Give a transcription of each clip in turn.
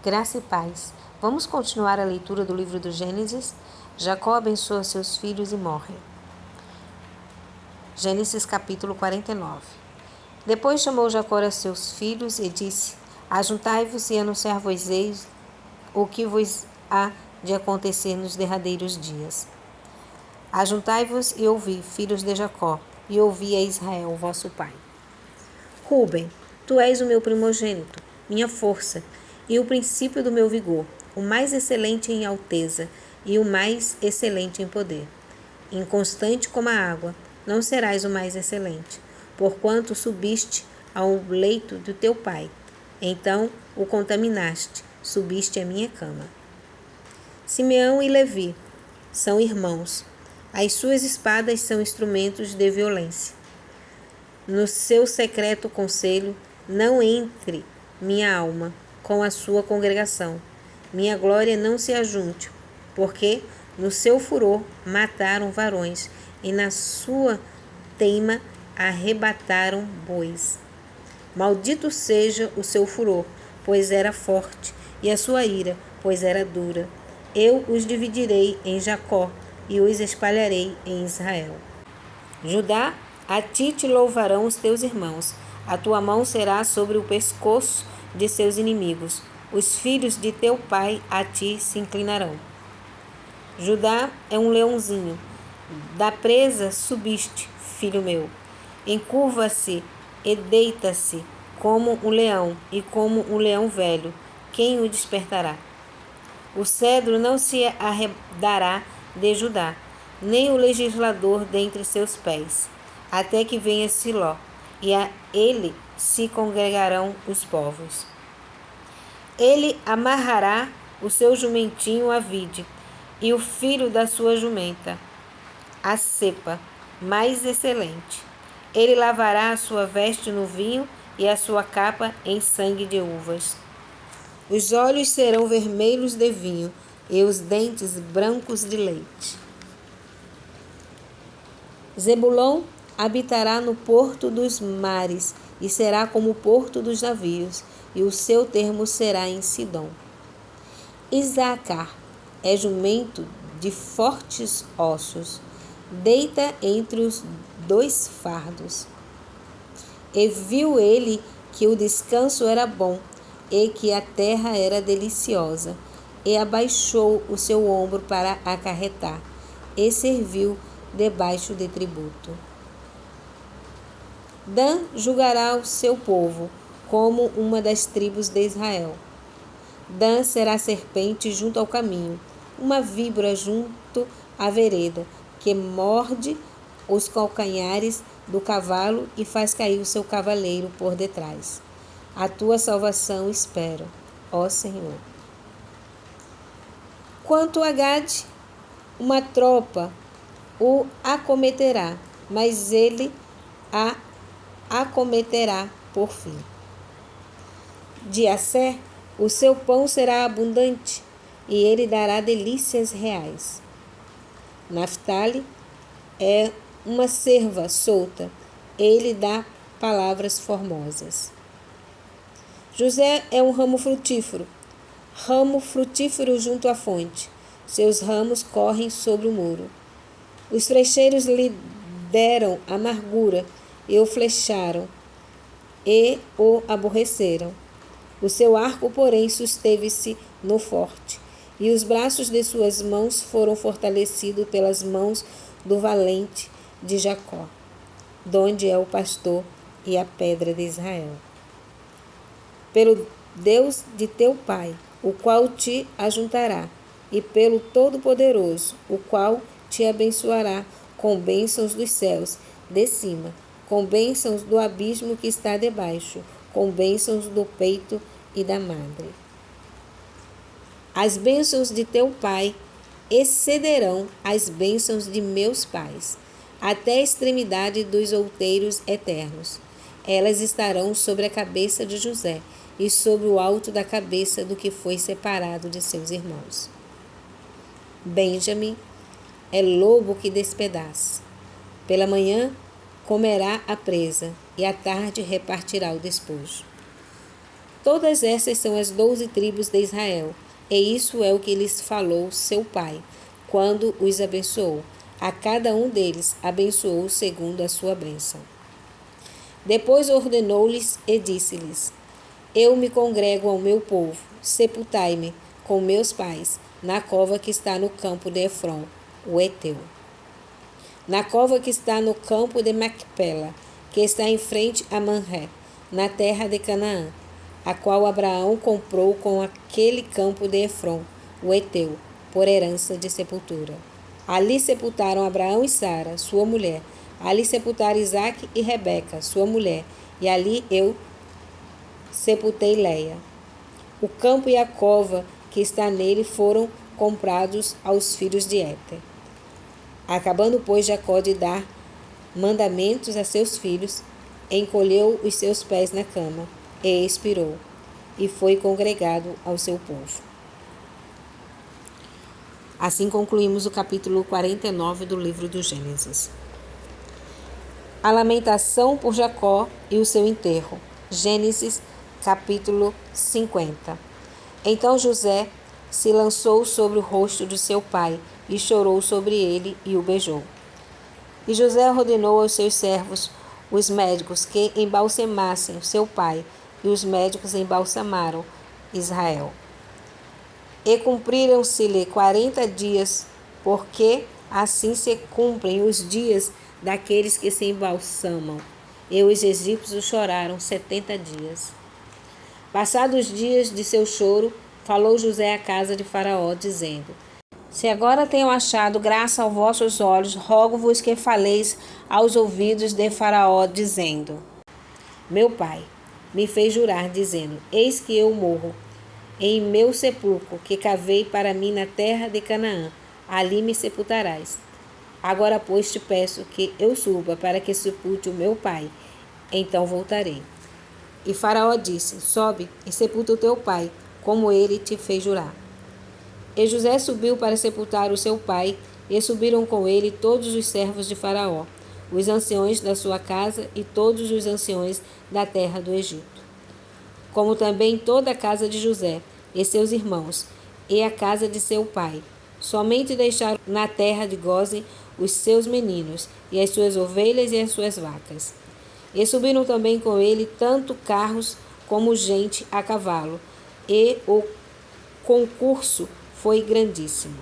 Graça e paz. Vamos continuar a leitura do livro do Gênesis? Jacó abençoa seus filhos e morre. Gênesis capítulo 49. Depois chamou Jacó a seus filhos e disse: Ajuntai-vos e anunciar-vos-eis o que vos há de acontecer nos derradeiros dias. Ajuntai-vos e ouvi, filhos de Jacó, e ouvi a Israel, vosso pai. Rúben, tu és o meu primogênito, minha força, e o princípio do meu vigor, o mais excelente em alteza e o mais excelente em poder. Inconstante como a água, não serás o mais excelente, porquanto subiste ao leito do teu pai. Então o contaminaste, subiste à minha cama. Simeão e Levi são irmãos. As suas espadas são instrumentos de violência. No seu secreto conselho, não entre minha alma com a sua congregação. Minha glória não se ajunte, porque no seu furor mataram varões, e na sua teima arrebataram bois. Maldito seja o seu furor, pois era forte, e a sua ira, pois era dura. Eu os dividirei em Jacó, e os espalharei em Israel. Judá, a ti te louvarão os teus irmãos. A tua mão será sobre o pescoço de seus inimigos. Os filhos de teu pai a ti se inclinarão. Judá é um leãozinho. Da presa subiste, filho meu. Encurva-se e deita-se como um leão e como um leão velho. Quem o despertará? O cedro não se arredará de Judá, nem o legislador dentre seus pés, até que venha Siló, e a ele se congregarão os povos. Ele amarrará o seu jumentinho à vide, e o filho da sua jumenta, a cepa mais excelente. Ele lavará a sua veste no vinho e a sua capa em sangue de uvas. Os olhos serão vermelhos de vinho e os dentes brancos de leite. Zebulon habitará no porto dos mares e será como o porto dos navios, e o seu termo será em Sidom. Isacar é jumento de fortes ossos, deita entre os dois fardos. E viu ele que o descanso era bom, e que a terra era deliciosa, e abaixou o seu ombro para acarretar, e serviu debaixo de tributo. Dan julgará o seu povo, como uma das tribos de Israel. Dan será serpente junto ao caminho, uma víbora junto à vereda, que morde os calcanhares do cavalo e faz cair o seu cavaleiro por detrás. A tua salvação espero, ó Senhor. Quanto a Gade, uma tropa o acometerá, mas ele a acometerá por fim. De Asser, o seu pão será abundante, e ele dará delícias reais. Naftali é uma cerva solta, ele dá palavras formosas. José é um ramo frutífero junto à fonte. Seus ramos correm sobre o muro. Os flecheiros lhe deram amargura e o flecharam e o aborreceram. O seu arco, porém, susteve-se no forte, e os braços de suas mãos foram fortalecidos pelas mãos do valente de Jacó, donde é o pastor e a pedra de Israel. Pelo Deus de teu pai, o qual te ajuntará, e pelo Todo-Poderoso, o qual te abençoará com bênçãos dos céus de cima, com bênçãos do abismo que está debaixo, com bênçãos do peito e da madre. As bênçãos de teu pai excederão as bênçãos de meus pais, até a extremidade dos outeiros eternos. Elas estarão sobre a cabeça de José e sobre o alto da cabeça do que foi separado de seus irmãos. Benjamim é lobo que despedaça. Pela manhã comerá a presa, e à tarde repartirá o despojo. Todas essas são as 12 tribos de Israel, e isso é o que lhes falou seu pai, quando os abençoou. A cada um deles abençoou segundo a sua bênção. Depois ordenou-lhes e disse-lhes: Eu me congrego ao meu povo, sepultai-me com meus pais, na cova que está no campo de Efron, o Heteu. Na cova que está no campo de Macpela, que está em frente a Manré, na terra de Canaã, a qual Abraão comprou com aquele campo de Efron, o Heteu, por herança de sepultura. Ali sepultaram Abraão e Sara, sua mulher. Ali sepultaram Isaque e Rebeca, sua mulher. E ali eu sepultei Leia. O campo e a cova que está nele foram comprados aos filhos de Éter. Acabando, pois, Jacó de dar mandamentos a seus filhos, encolheu os seus pés na cama e expirou, e foi congregado ao seu povo. Assim concluímos o capítulo 49 do livro do Gênesis. A lamentação por Jacó e o seu enterro. Gênesis, capítulo 50. Então José se lançou sobre o rosto de seu pai e chorou sobre ele e o beijou. E José ordenou aos seus servos, os médicos, que embalsamassem seu pai, e os médicos embalsamaram Israel. E cumpriram-se-lhe 40 dias, porque assim se cumprem os dias daqueles que se embalsamam. E os egípcios choraram 70 dias. Passados os dias de seu choro, falou José à casa de Faraó, dizendo: Se agora tenho achado graça aos vossos olhos, rogo-vos que faleis aos ouvidos de Faraó, dizendo: Meu pai me fez jurar, dizendo: Eis que eu morro em meu sepulcro, que cavei para mim na terra de Canaã, ali me sepultarás. Agora, pois, te peço que eu suba para que sepulte o meu pai, então voltarei. E Faraó disse: Sobe e sepulta o teu pai, como ele te fez jurar. E José subiu para sepultar o seu pai, e subiram com ele todos os servos de Faraó, os anciões da sua casa e todos os anciões da terra do Egito, como também toda a casa de José e seus irmãos, e a casa de seu pai. Somente deixaram na terra de Gósen os seus meninos, e as suas ovelhas e as suas vacas. E subiram também com ele tanto carros como gente a cavalo, e o concurso foi grandíssimo.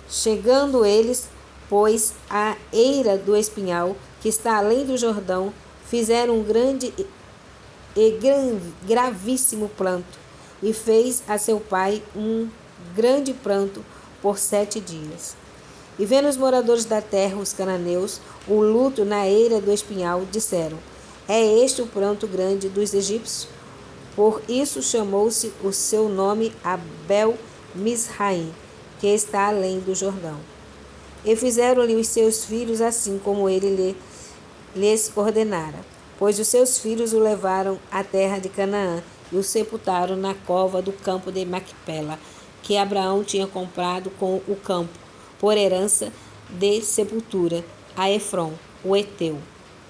Chegando eles, pois, à eira do Espinhal, que está além do Jordão, fizeram um grande e gravíssimo planto, e fez a seu pai um grande pranto por 7 dias. E vendo os moradores da terra, os cananeus, o luto na eira do Espinhal, disseram: É este o pranto grande dos egípcios? Por isso chamou-se o seu nome Abel-Misraim, que está além do Jordão. E fizeram-lhe os seus filhos assim como ele lhes ordenara, pois os seus filhos o levaram à terra de Canaã e o sepultaram na cova do campo de Macpela, que Abraão tinha comprado com o campo, por herança de sepultura, a Efron, o Heteu,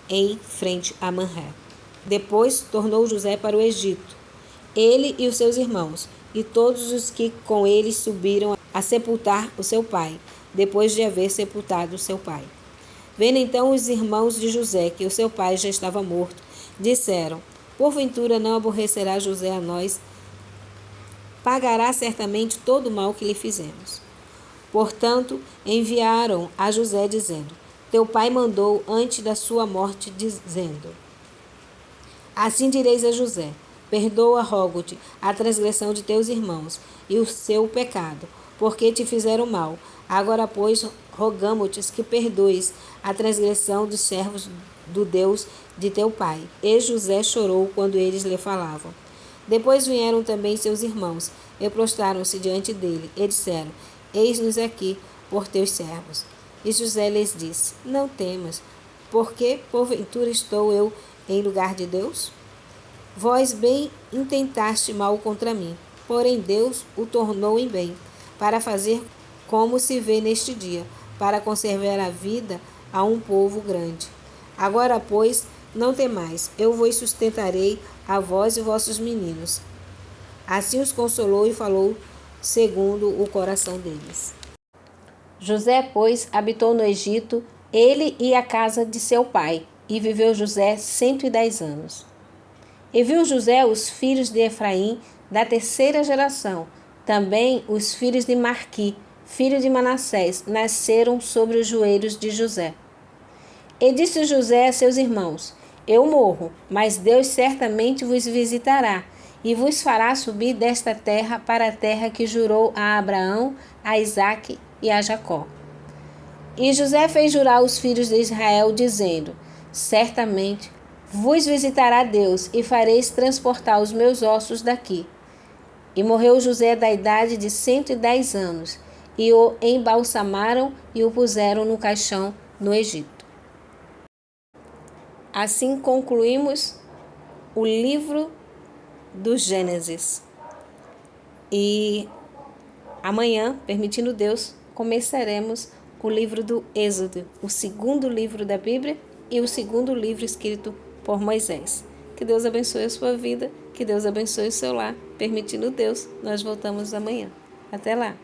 em frente a Manré. Depois tornou José para o Egito, ele e os seus irmãos, e todos os que com ele subiram a sepultar o seu pai, depois de haver sepultado o seu pai. Vendo então os irmãos de José que o seu pai já estava morto, disseram: Porventura não aborrecerá José a nós? Pagará certamente todo o mal que lhe fizemos. Portanto, enviaram a José, dizendo: Teu pai mandou antes da sua morte, dizendo: Assim direis a José: Perdoa, rogo-te, a transgressão de teus irmãos e o seu pecado, porque te fizeram mal. Agora, pois, rogamo-te que perdoes a transgressão dos servos do Deus de teu pai. E José chorou quando eles lhe falavam. Depois vieram também seus irmãos e prostraram-se diante dele e disseram: Eis-nos aqui por teus servos. E José lhes disse: Não temas, porque porventura estou eu em lugar de Deus? Vós bem intentaste mal contra mim, porém Deus o tornou em bem, para fazer como se vê neste dia, para conservar a vida a um povo grande. Agora, pois, não temais, eu vos sustentarei a vós e vossos meninos. Assim os consolou e falou segundo o coração deles. José, pois, habitou no Egito, ele e a casa de seu pai, e viveu José 110 anos. E viu José os filhos de Efraim da terceira geração, também os filhos de Marqui, filho de Manassés, nasceram sobre os joelhos de José. E disse José a seus irmãos: Eu morro, mas Deus certamente vos visitará e vos fará subir desta terra para a terra que jurou a Abraão, a Isaque e a Jacó. E José fez jurar os filhos de Israel, dizendo: Certamente vos visitará Deus e fareis transportar os meus ossos daqui. E morreu José da idade de 110 anos, e o embalsamaram e o puseram no caixão no Egito. Assim concluímos o livro do Gênesis. E amanhã, permitindo Deus, começaremos o livro do Êxodo, o segundo livro da Bíblia e o segundo livro escrito por Moisés. Que Deus abençoe a sua vida, que Deus abençoe o seu lar. Permitindo Deus, nós voltamos amanhã. Até lá!